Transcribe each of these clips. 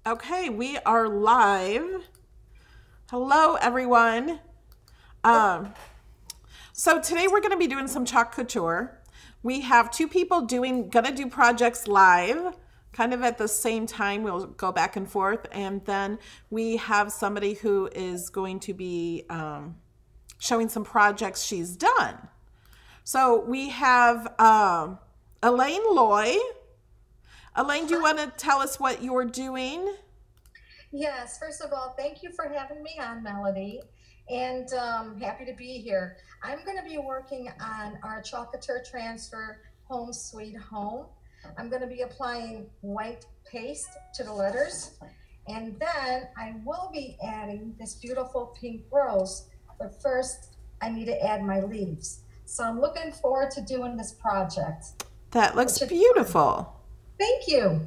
Okay, we are live. Hello, everyone. So today we're going to be doing some chalk couture. We have two people gonna do projects live, kind of at the same time. We'll go back and forth, and then we have somebody who is going to be showing some projects she's done. So we have Elaine Loy. Elaine, do you want to tell us what you're doing? Yes, first of all, thank you for having me on, Melody, and happy to be here. I'm going to be working on our chalk couture transfer Home Sweet Home. I'm going to be applying white paste to the letters, and then I will be adding this beautiful pink rose, but first I need to add my leaves. So I'm looking forward to doing this project. That looks beautiful. Thank you.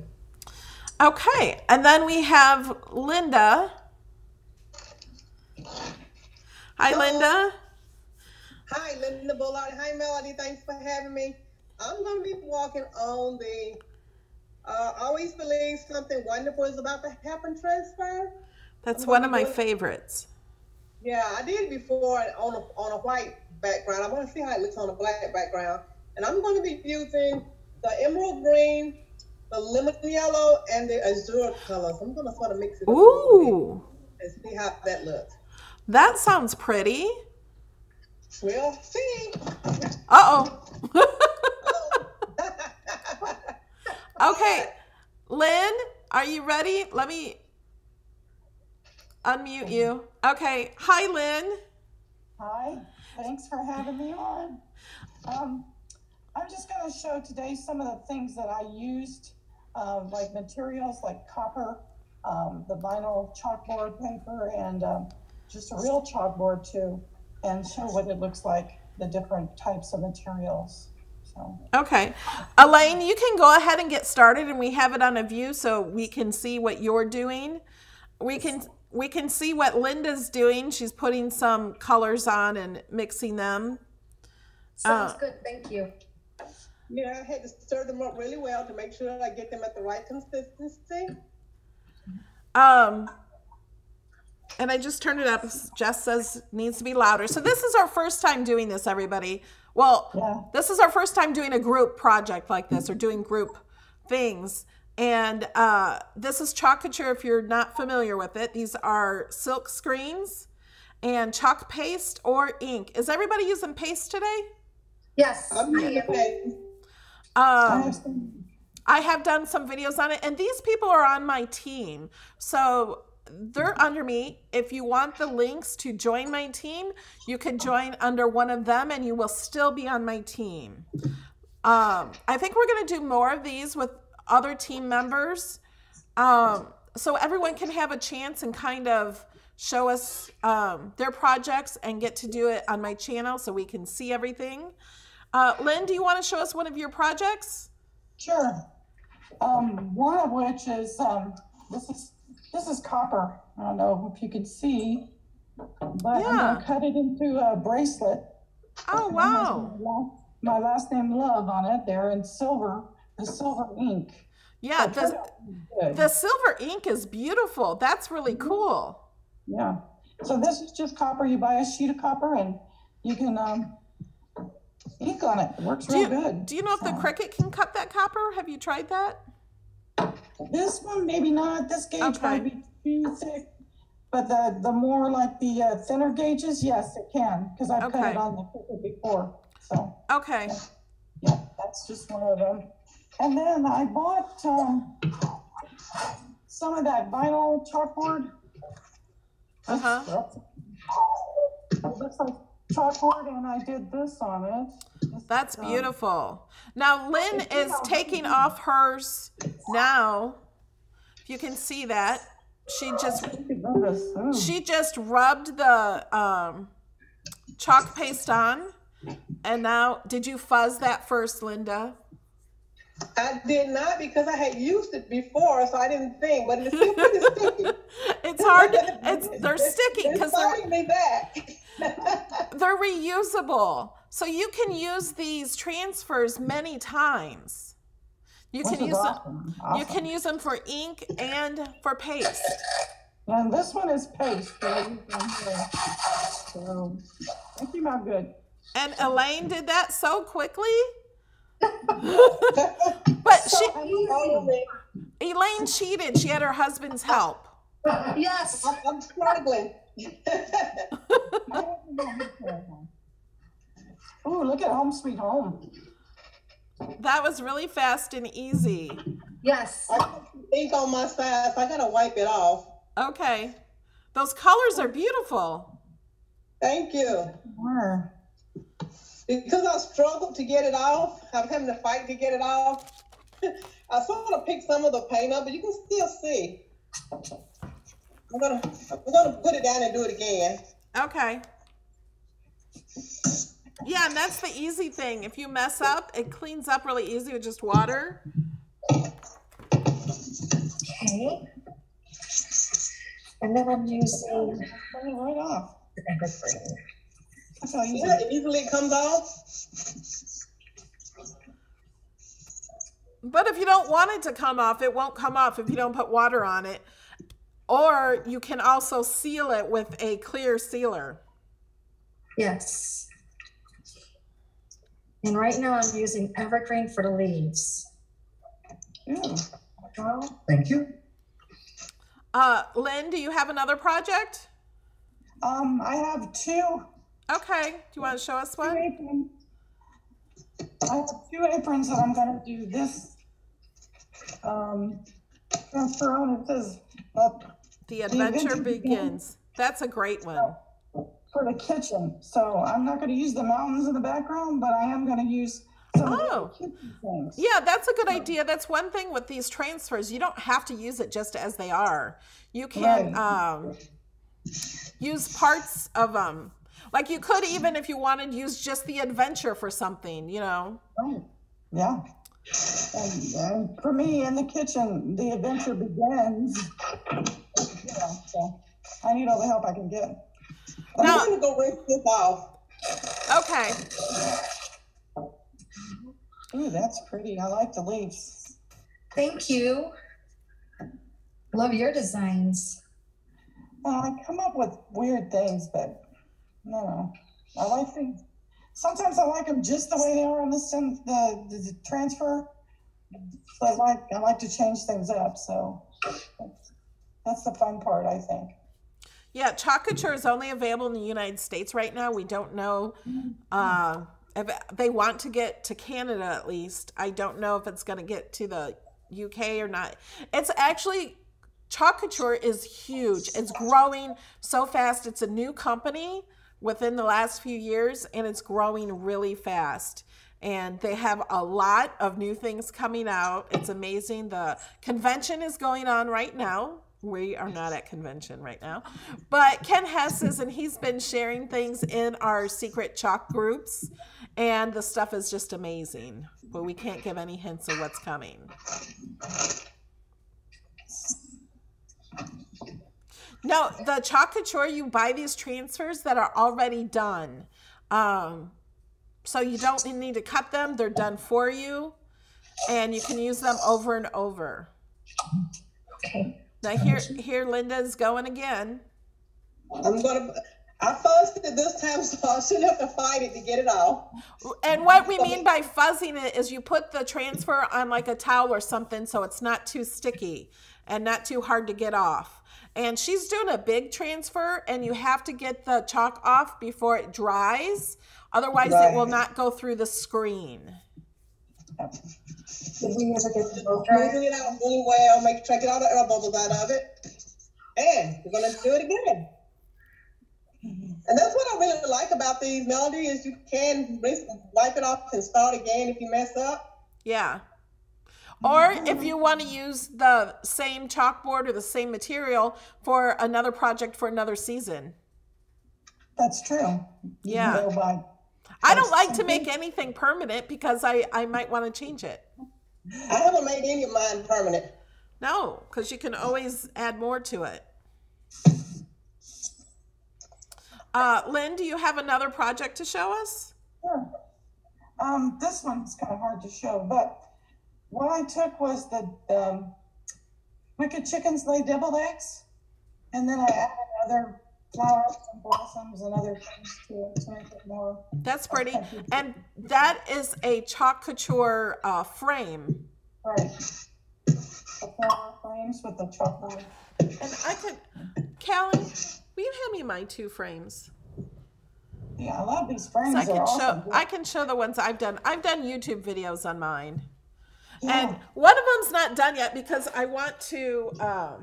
Okay, and then we have Linda. Hi, Hello. Linda. Hi, Linda Bullard. Hi, Melody. Thanks for having me. I'm going to be walking on the always believe something wonderful is about to happen transfer. That's one of my favorites. Yeah, I did it before on a white background. I want to see how it looks on a black background. And I'm going to be using the emerald green, the lemon yellow, and the azure colors. I'm going to sort of mix it up Ooh. and see how that looks. That sounds pretty. We'll see. Uh-oh. Okay, Lynn, are you ready? Let me unmute you. Okay, hi, Lynn. Hi, thanks for having me on. I'm just going to show today some of the things that I used, like materials like copper, the vinyl chalkboard paper, and just a real chalkboard too, and show what it looks like, the different types of materials. So. Okay, Elaine, you can go ahead and get started, and we have it on a view so we can see what you're doing. We can see what Linda's doing. She's putting some colors on and mixing them. Sounds good. Thank you. Yeah, I had to stir them up really well to make sure I get them at the right consistency. And I just turned it up. Jess says it needs to be louder. So this is our first time doing this, everybody. Well, yeah. This is our first time doing a group project like this, or doing group things. And this is chalk couture if you're not familiar with it. These are silk screens and chalk paste or ink. Is everybody using paste today? Yes, I have done some videos on it, and these people are on my team. So they're under me. If you want the links to join my team, you can join under one of them and you will still be on my team. I think we're going to do more of these with other team members, so everyone can have a chance and kind of show us their projects and get to do it on my channel so we can see everything. Lynn, do you want to show us one of your projects? Sure. One of which is this is copper. I don't know if you can see, but yeah. I'm going to cut it into a bracelet. Oh, wow. My last name Love on it there in silver, the silver ink. Yeah, the silver ink is beautiful. That's really cool. Yeah. So this is just copper. You buy a sheet of copper and you can ink on it. It works real good. Do you know if the Cricut can cut that copper? Have you tried that? This one, maybe not. This gauge might be too thick. But the more like the thinner gauges, yes, it can. Because I've cut it on the Cricut before. So. Okay. Yeah, that's just one of them. And then I bought some of that vinyl chalkboard. It looks like chalkboard, and I did this on it. That's beautiful. Now Lynn is taking off hers now. If you can see that, she just rubbed the chalk paste on, and now did you fuzz that first, Linda? I did not, because I had used it before, so I didn't think, but it's still pretty sticky. It's hard. They're sticky because they're reusable. So you can use these transfers many times. You which can is use them. awesome. You can use them for ink and for paste. And this one is paste. So they came out good. And Elaine did that so quickly. But Elaine cheated. She had her husband's help. Yes. I'm struggling. Oh, look at Home Sweet Home. That was really fast and easy. Yes. I got ink on my side, so I gotta wipe it off. Okay. Those colors are beautiful. Thank you. Yeah. Because I struggled to get it off, I'm having to fight to get it off. I sort of picked some of the paint up, but you can still see. I'm gonna put it down and do it again. Okay. Yeah, and that's the easy thing. If you mess up, it cleans up really easy with just water. Okay. And then I'm using Turn it right off. evergreen. That's how easy. Yeah, it easily comes off. But if you don't want it to come off, it won't come off if you don't put water on it. Or you can also seal it with a clear sealer. Yes. And right now I'm using evergreen for the leaves. Yeah. Oh, thank you. Lynn, do you have another project? I have two. Okay. Do you want to show us one? Aprons. I have two aprons that I'm going to do this transfer on. It says The Adventure Begins. That's a great one. For the kitchen. So I'm not going to use the mountains in the background, but I am going to use some of the kitchen things. Yeah, that's a good idea. That's one thing with these transfers. You don't have to use it just as they are. You can use parts of them. Like you could even, if you wanted, use just the adventure for something, you know. Right. Yeah. And for me, in the kitchen, the adventure begins. Yeah, so I need all the help I can get. I'm going to go rinse this off. Okay. Ooh, that's pretty. I like the leaves. Thank you. Love your designs. I come up with weird things, but no, I like things. Sometimes I like them just the way they are on the transfer. But I like to change things up. So that's the fun part, I think. Yeah, Chalk Couture is only available in the United States right now. We don't know if they want to get to Canada at least. I don't know if it's going to get to the UK or not. It's actually, Chalk Couture is huge. It's growing so fast. It's a new company within the last few years, and it's growing really fast. And they have a lot of new things coming out. It's amazing. The convention is going on right now. We are not at convention right now, but Ken Hess is, and he's been sharing things in our secret chalk groups, and the stuff is just amazing, but we can't give any hints of what's coming. No, the Chalk Couture, you buy these transfers that are already done. So you don't need to cut them. They're done for you, and you can use them over and over. Okay. Now here Linda's going again. I fuzzed it this time, so I shouldn't have to fight it to get it off. And what we mean by fuzzing it is you put the transfer on like a towel or something so it's not too sticky and not too hard to get off. And she's doing a big transfer, and you have to get the chalk off before it dries. Otherwise, it will not go through the screen. Did we ever get the blow Moving dry? it out really well, try to get all the air bubbles out of it. And we're going to do it again. And that's what I really like about these, Melody, is you can wipe it off and start again if you mess up. Yeah. Or if you want to use the same chalkboard or the same material for another project for another season. That's true. Yeah. I don't like to make anything permanent because I might want to change it. I haven't made any of mine permanent. No, because you can always add more to it. Lynn, do you have another project to show us? Sure. This one's kind of hard to show, but what I took was the wicked chickens lay deviled eggs, and then I added other flowers and blossoms and other things to it to make it more. That's pretty. And that is a chalk couture frame. Right. The flower frames with the chocolate. And I could, Callie, will you hand me my 2 frames? Yeah, I love these frames. So I can awesome. I can show the ones I've done. I've done YouTube videos on mine. Yeah. And one of them's not done yet because I want to I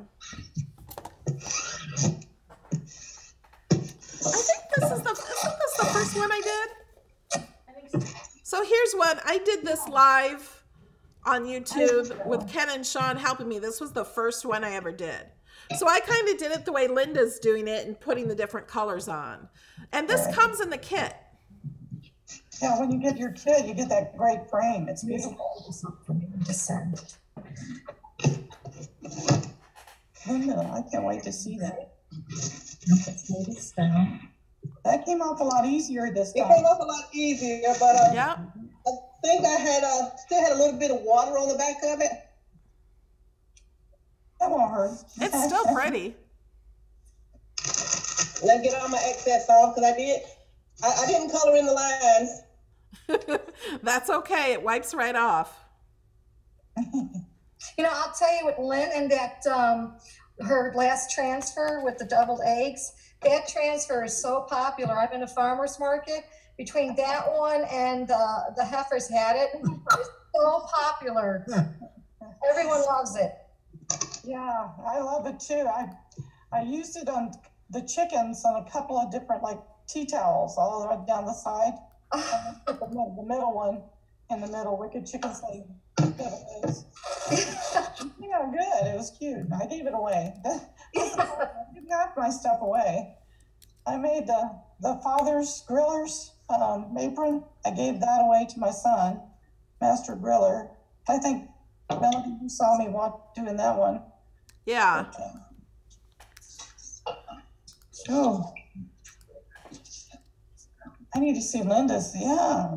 think isn't this the first one I did? I think so. So here's one. I did this live on YouTube with Ken and Sean helping me. This was the first one I ever did. So I kind of did it the way Linda's doing it and putting the different colors on. And this comes in the kit. Yeah, when you get your kit, you get that great frame. It's beautiful. For me to send. Linda, I can't wait to see that. Maybe so. That came off a lot easier this It time. came off a lot easier, but Yeah. I think I had still had a little bit of water on the back of it. That won't hurt. It's still pretty. Let me get all my excess off because I didn't color in the lines. That's okay. It wipes right off. You know, I'll tell you with Lynne and that her last transfer with the deviled eggs, that transfer is so popular. I'm in a farmer's market. Between that one and the heifers had it, it's so popular. Everyone loves it. Yeah, I love it too. I used it on the chickens on a couple of different like tea towels all the way down the side. The middle one in the middle, wicked chickens like deviled eggs. Yeah, good. It was cute. I gave it away. I didn't have my stuff away. I made the father's grillers apron. I gave that away to my son, Master Griller. I think Melody, you saw me doing that one. Yeah. Oh, I need to see Linda's. Yeah.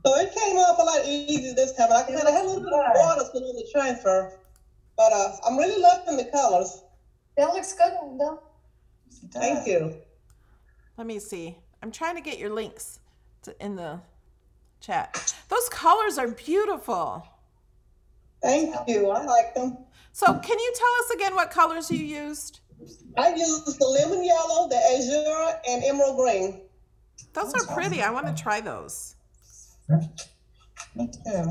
So it came off a lot easier this time. Like I said, I had a little bit of water still on the transfer, but I'm really loving the colors. That looks good, Linda. Thank you. Let me see. I'm trying to get your links in the chat. Those colors are beautiful. Thank you. I like them. So can you tell us again what colors you used? I used the lemon yellow, the azure, and emerald green. Those are pretty. I want to try those. Me too.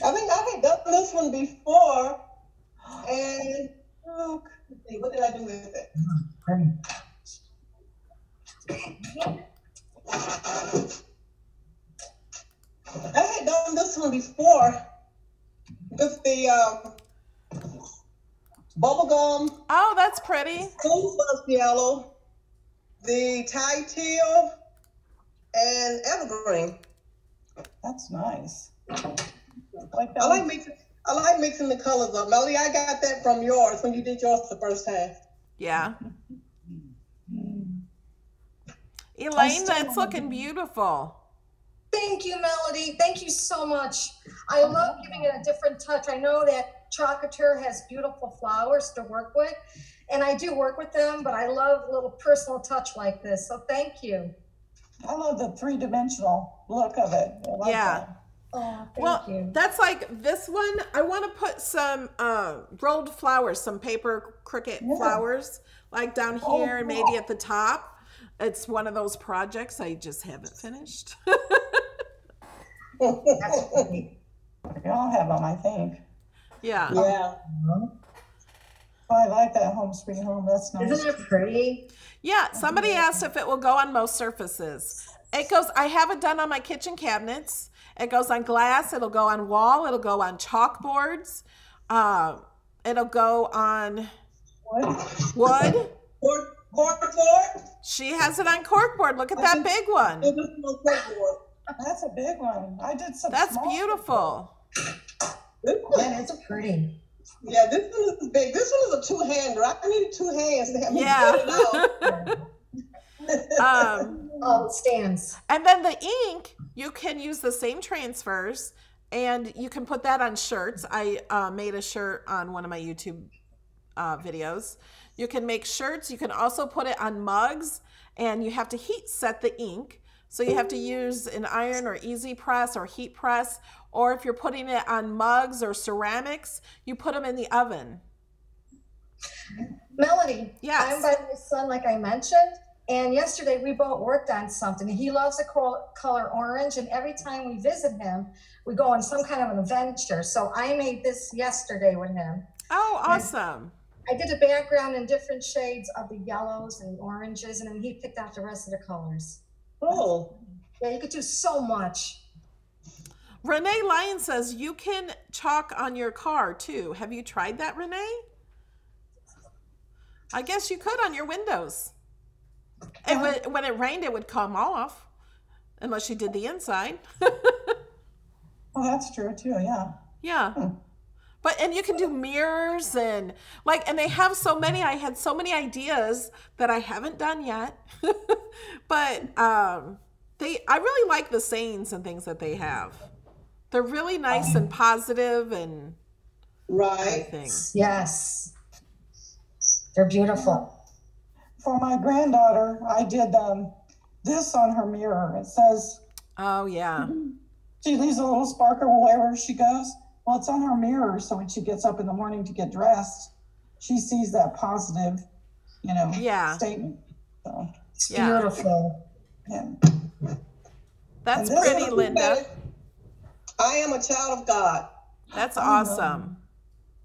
I think I had done this one before, and look, let's see, what did I do with it? I had done this one before with the bubblegum, Oh, that's pretty. goosebumps yellow, the Thai teal, and evergreen. That's nice. Like that I like mixing the colors up. Melody, I got that from yours when you did yours the first time. Yeah. Elaine, that's looking beautiful. Thank you, Melody. Thank you so much. I love giving it a different touch. I know that Chocateur has beautiful flowers to work with, and I do work with them, but I love a little personal touch like this. So thank you. I love the three-dimensional look of it. I like Yeah. that. Oh, thank Well, you. that's like this one. I want to put some rolled flowers, some paper cricket flowers, like down here and maybe at the top. It's one of those projects I just haven't finished. That's pretty. We all have them, I think. Yeah. Yeah. Oh, I like that home sweet home. That's nice. Isn't it pretty? Yeah. Somebody asked if it will go on most surfaces. It goes, I have it done on my kitchen cabinets. It goes on glass. It'll go on wall. It'll go on chalkboards. It'll go on wood. Corkboard? She has it on corkboard. Look at that big one. This is on corkboard. That's a big one. I did some. That's small beautiful. That is a pretty. Yeah, this one is big. This one is a two-hander. I needed 2 hands to have me Yeah. get it out. Oh, it stands. And then the ink, you can use the same transfers And you can put that on shirts. I made a shirt on one of my YouTube videos. You can make shirts. You can also put it on mugs, and you have to heat set the ink. So you have to use an iron or easy press or heat press, or if you're putting it on mugs or ceramics, you put them in the oven. Melody, Yes. I'm by my son, like I mentioned, and yesterday we both worked on something. He loves the color orange, and every time we visit him, we go on some kind of an adventure. So I made this yesterday with him. Oh, awesome. I did a background in different shades of the yellows and the oranges, and then he picked out the rest of the colors. Oh. Yeah, you could do so much. Renee Lyon says you can chalk on your car too. Have you tried that, Renee? I guess you could on your windows. And when it rained, it would come off, unless you did the inside. Oh, that's true too. Yeah. Yeah. But, and you can do mirrors and they have so many, I had so many ideas that I haven't done yet. But I really like the sayings and things that they have. They're really nice and positive and Right. things. Yes. They're beautiful. For my granddaughter, I did this on her mirror. It says, Oh, yeah. she leaves a little sparkle wherever she goes. Well, it's on her mirror, so when she gets up in the morning to get dressed, she sees that positive, statement. So, It's beautiful. yeah. That's And this pretty, one- Linda. I am a child of God. That's awesome.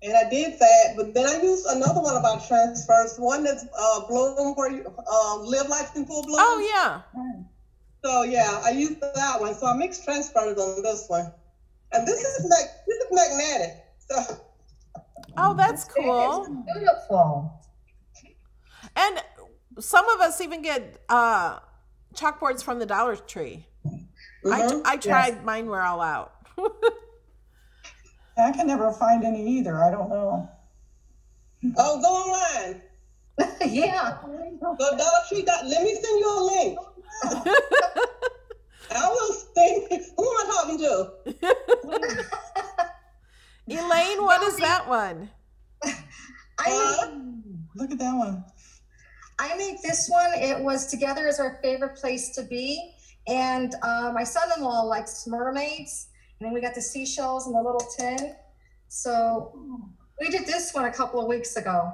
And I did that, but then I used another one about transfers. One that's bloom where you live life in full bloom. Oh, yeah. So yeah, I used that one. So I mixed transfers on this one. And this is magnetic. So Oh, that's cool. It's beautiful. And some of us even get chalkboards from the Dollar Tree. I tried, mine were all out. I can never find any either. I don't know. oh, go online. Yeah. Go Dollar Tree. Let me send you a link. I will send. Who am I talking to? Elaine, what is that one? Look at that one. I made this one. It was Together is Our Favorite Place to Be. And my son-in-law likes mermaids. And then we got the seashells in the little tin. So we did this one a couple of weeks ago.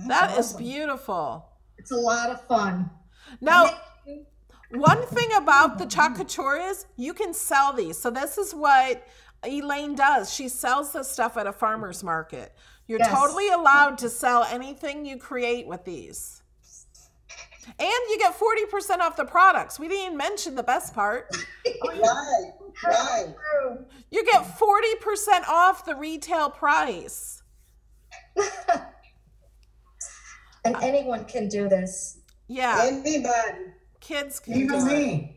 That is beautiful. It's a lot of fun. Now, one thing about the Chalk Couture is you can sell these. So this is what Elaine does. She sells this stuff at a farmer's market. You're totally allowed to sell anything you create with these. And you get 40% off the products. We didn't even mention the best part. Right. You get 40% off the retail price. And anyone can do this. Yeah. Anybody. Kids can Even do it. me.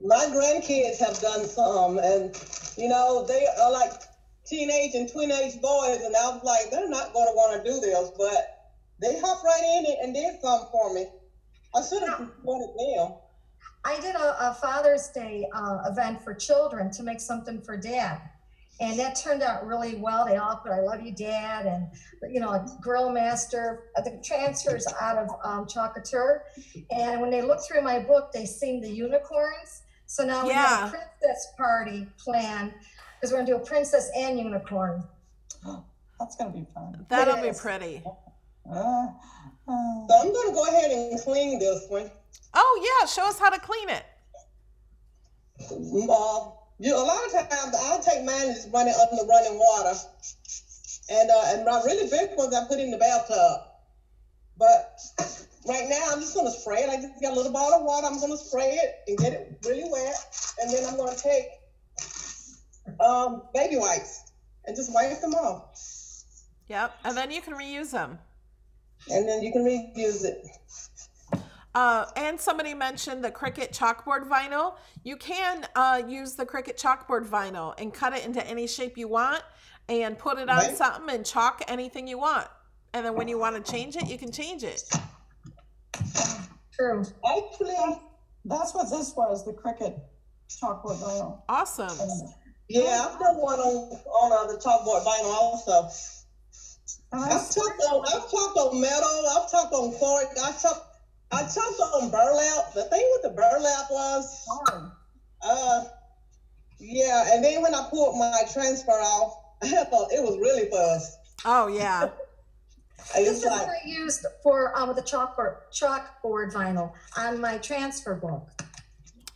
My grandkids have done some, and they are like teenage and tween-age boys, and I was like, they're not going to want to do this, but they hopped right in it and did something for me. I should have supported them. I did a Father's Day event for children to make something for Dad. And that turned out really well. They all put, I love you, Dad, and, a Grill Master, the transfers out of Chalk Couture. And when they looked through my book, they seen the unicorns. So now we have a princess party planned, because we're going to do a princess and unicorn. That's going to be fun. That'll be pretty. So I'm going to go ahead and clean this one. Oh, yeah. Show us how to clean it. A lot of times I'll take mine and just run it under running water. And my really big ones I put in the bathtub. But right now I'm just going to spray it. I just got a little bottle of water. I'm going to spray it and get it really wet. And then I'm going to take baby wipes and just wipe them off. Yep. And then you can reuse them. And then you can reuse it. And somebody mentioned the Cricut chalkboard vinyl. You can use the Cricut chalkboard vinyl and cut it into any shape you want and put it on something and chalk anything you want. And then when you want to change it, you can change it. True. Actually, That's what this was, the Cricut chalkboard vinyl. Awesome. Yeah, I've done one on the chalkboard vinyl also. I've chalked on metal. I've chalked on cork. I chalked on burlap. The thing with the burlap was, yeah. And then when I pulled my transfer off, it was really fuzz. Oh yeah. This is what I used for with the chalkboard vinyl on my transfer book.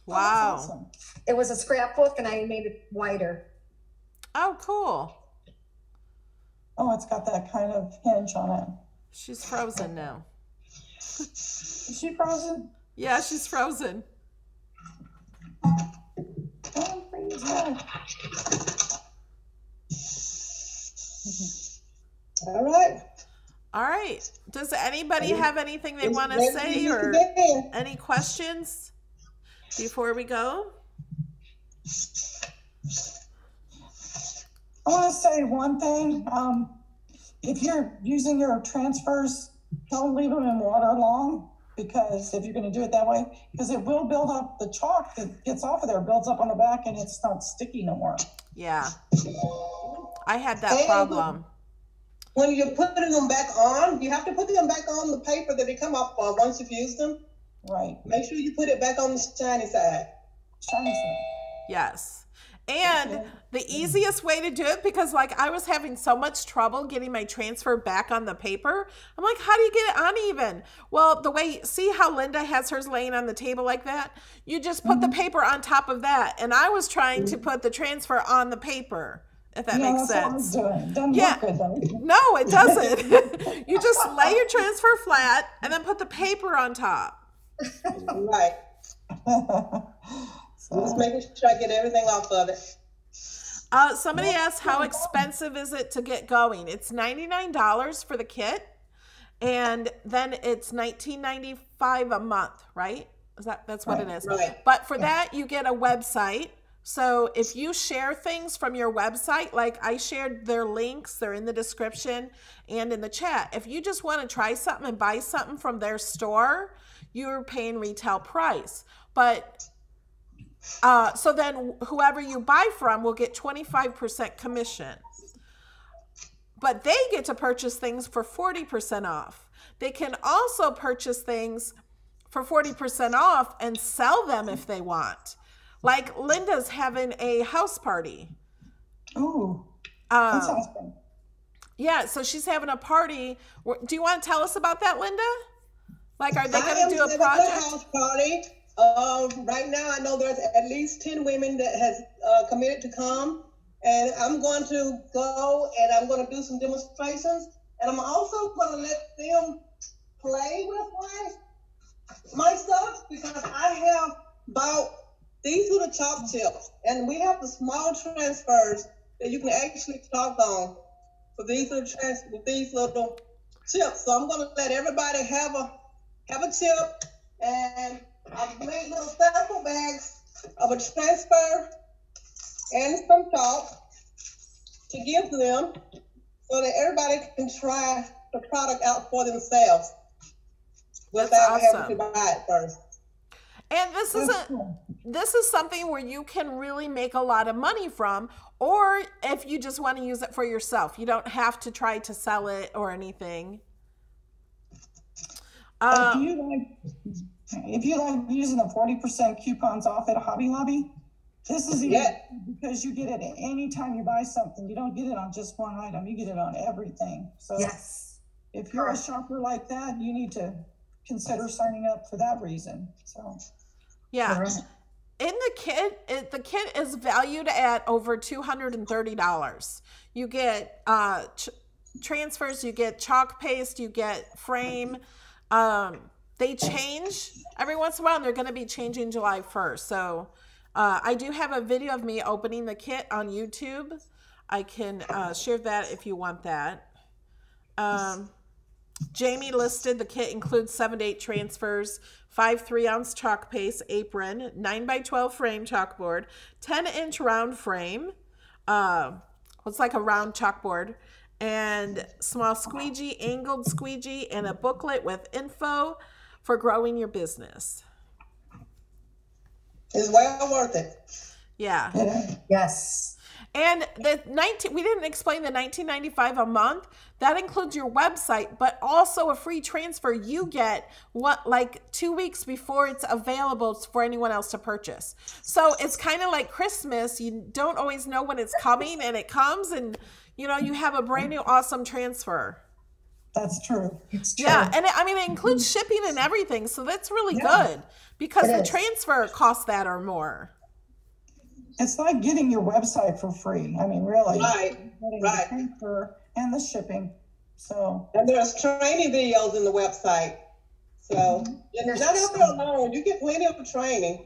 Wow. Oh, awesome. It was a scrapbook, and I made it wider. Oh, cool. Oh, it's got that kind of hinge on it. She's frozen now. Is she frozen? Yeah, she's frozen. Oh, please, no. All right. All right. Does anybody have anything they want to say or any questions before we go? I want to say one thing. If you're using your transfers, don't leave them in water long, because if you're going to do it that way, because it will build up the chalk that gets off of there, builds up on the back, and it's not sticky no more. Yeah. I had that problem. When you're putting them back on, you have to put them back on the paper that they come off of once you've used them. Right. Make sure you put it back on the shiny side. Shiny side. Yes. And the easiest way to do it, because like I was having so much trouble getting my transfer back on the paper. I'm like, how do you get it uneven? Well, the way, see how Linda has hers laying on the table like that? You just put the paper on top of that. And I was trying to put the transfer on the paper, if that makes sense. What I was doing. Doesn't look good, though. No, it doesn't. You just lay your transfer flat and then put the paper on top. Right. Just making sure I get everything off of it. Somebody asked, how expensive is it to get going? It's $99 for the kit, and then it's $19.95 a month, right? That's what it is. Right. But for that, you get a website. So if you share things from your website, like I shared their links, they're in the description and in the chat. If you just want to try something and buy something from their store, you're paying retail price. But so then whoever you buy from will get 25% commission. But they get to purchase things for 40% off. They can also purchase things for 40% off and sell them if they want. Like Linda's having a house party. Ooh, that sounds fun. Yeah, so she's having a party. Do you want to tell us about that, Linda? Like, are they going to do a project? A house party. Right now, I know there's at least 10 women that has committed to come, and I'm going to go and I'm going to do some demonstrations, and I'm also going to let them play with my stuff, because I have bought these little chalk chips, and we have the small transfers that you can actually chalk on for these little chips. So I'm going to let everybody have a chip, and I've made little sample bags of a transfer and some chalk to give to them so that everybody can try the product out for themselves without having to buy it first. And this is something where you can really make a lot of money from, or if you just want to use it for yourself. You don't have to try to sell it or anything. If you like using the 40% coupons off at Hobby Lobby, this is even because you get it any time you buy something. You don't get it on just one item. You get it on everything. So if you're a shopper like that, you need to consider signing up for that reason. So yeah. In the kit is valued at over $230. You get transfers, you get chalk paste, you get frame. They change every once in a while, and they're going to be changing July 1st. So I do have a video of me opening the kit on YouTube. I can share that if you want that. Jamie listed the kit includes 7 to 8 transfers, 5 3-ounce chalk paste, apron, 9x12 frame chalkboard, 10-inch round frame. It's like a round chalkboard, and small squeegee, angled squeegee, and a booklet with info for growing your business. It's well worth it. Yeah. Yes. And we didn't explain the $19.95 a month. That includes your website, but also a free transfer you get like 2 weeks before it's available for anyone else to purchase. So it's kind of like Christmas. You don't always know when it's coming, and it comes, and you have a brand new awesome transfer. That's true. It's true. Yeah, and it includes shipping and everything, so that's really good because the transfer costs that or more. It's like getting your website for free. I mean, really. Right. The transfer and the shipping. And there's training videos in the website. So you're not out there alone. You get plenty of training.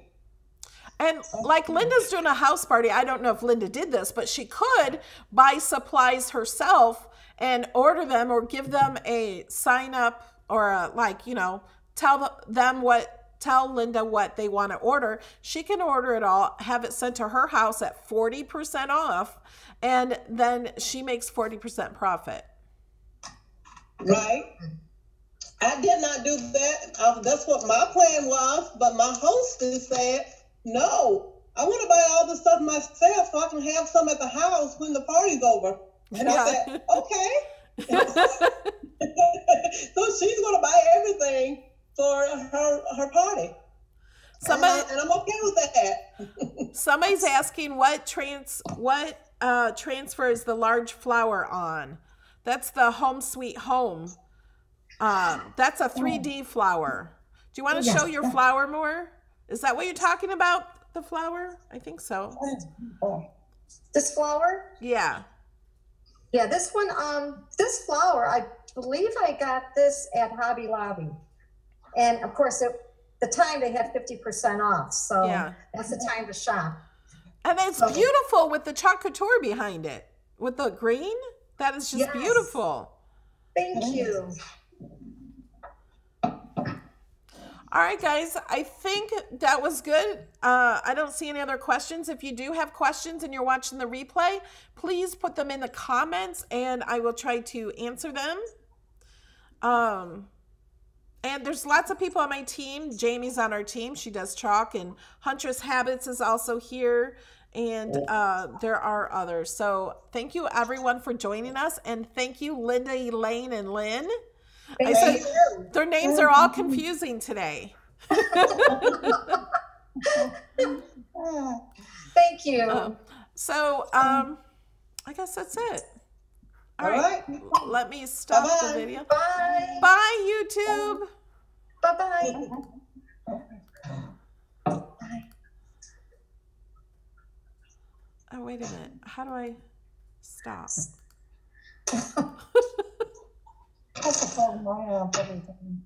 And like Linda's doing a house party. I don't know if Linda did this, but she could buy supplies herself and order them or give them a sign up or tell Linda what they want to order. She can order it all, have it sent to her house at 40% off, and then she makes 40% profit. Right. I did not do that. That's what my plan was, but my hostess said, no, I want to buy all the stuff myself so I can have some at the house when the party's over. And I said, okay. So she's going to buy everything for her party. And I'm okay with that. Somebody's asking what transfer is the large flower on? That's the Home Sweet Home. That's a 3D flower. Do you want to show your flower more? Is that what you're talking about, the flower? I think so. This flower? Yeah. Yeah, this one, this flower, I believe I got this at Hobby Lobby. And of course, the time they had 50% off. So that's the time to shop. And it's beautiful with the choc couture behind it. With the green. That is just beautiful. Thank you. All right, guys. I think that was good. I don't see any other questions. If you do have questions and you're watching the replay, please put them in the comments and I will try to answer them. And there's lots of people on my team. Jamie's on our team. She does chalk, and Huntress Habits is also here. And there are others. So thank you, everyone, for joining us. And thank you, Linda, Elaine, and Lynne. I said their names are all confusing today. Thank you. So I guess that's it. All right. Let me stop the video. Bye. Bye, YouTube. Bye-bye. Oh, wait a minute. How do I stop? That's the problem I have every time.